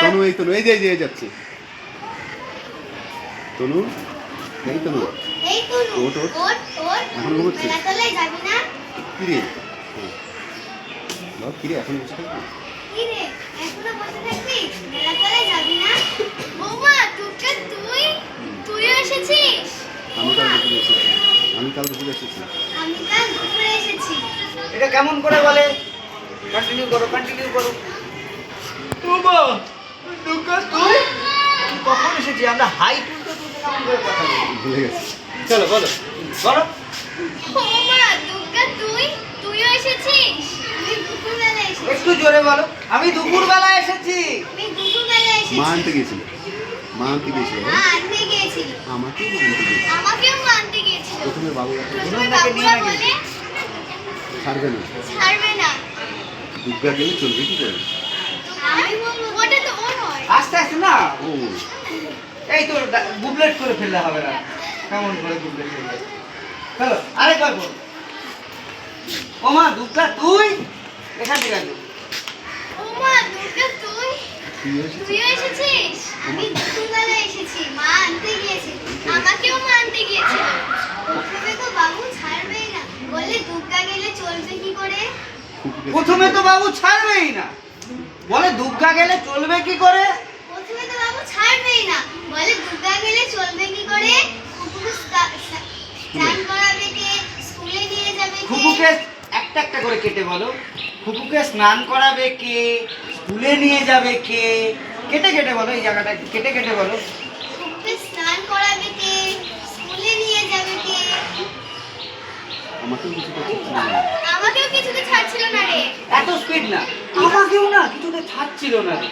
তনু এই তনু এই যে যাচ্ছে তনু এই তনু এই তনু ওঠ, ওঠ। ওঠ ওঠ এখন ঘুমোচ্ছিস? মেলাতলায় যাবি না? কি রে কি রে এখন বসে থাকবি কি রে এখনো বসে থাকবি? মেলাতলায় যাবি না? বৌমা তুইও এসেছিস? আমি কাল দুপুরে এসেছি আমি কাল দুপুরে এসেছি আমি কাল দুপুরে এসেছি। এটা কেমন করে বলে? কন্টিনিউ করো বাবা দুর্গা তুই কখন এসেছি? আমরা হাই তুলতে তুলতে কেমন করে কথা বলি? ভুলে গেছি চলো বলো বলো। বৌমা দুর্গা তুইও এসেছিস? আমি দুপুরবেলা এসেছি। একটু জোরে বলো। আমি দুপুরবেলা এসেছি। আমি দুপুরবেলা এসেছি। মা আনতে গিয়েছিল মা আনতে গিয়েছিল। আমাকেও মা আনতে আমাকেও আনতে গিয়েছিল গিয়েছিল। প্রথমে বাবুরা প্রথমে বাবুরা বলে ছাড়বে না ছাড়বে না। দুর্গা গেলে চলবে কি করে আমি বলবো ওটা তো ও নয়। আস্তে আস্তে না, ও এই তো বুবলেট করে ফেললে হবে না। কেমন করে বুবলেট ফেললে? চলো আরেকবার বল। ও মা দুর্গা তুই এখান থেকে আসো। ওমা দুর্গা তুইও এসেছিস? আমি দুপুরবেলা এসেছি। মা আনতে গিয়েছিল। আমাকেও মা আনতে গিয়েছিল। প্রথমে তো বাবু ছাড়বেই না, বলে দুর্গা গেলে চলবে কি করে? প্রথমে তো বাবু ছাড়বেই না, বলে দুর্গা গেলে চলবে কি করে? প্রথমে তো বাবু ছাড়বেই না, বলে দুর্গা গেলে চলবে কি করে? কুকুরকে স্নান করাবে কে? স্কুলে নিয়ে যাবে কে? ফুপুকে একটা একটা করে কেটে বলো। ফুপুকে স্নান করাবে কে? স্কুলে নিয়ে যাবে কে? কেটে কেটে বলো, এই জায়গাটা কেটে কেটে বলো। কুকুরকে স্নান করাবে কে? স্কুলে নিয়ে যাবে কে? আমাকেও কিছু করতে আমাকেও কিছুতে ছাড়ছিল না রে। এত স্পিড না, আমাকেও না কিছুতে ছাড়ছিল না রে।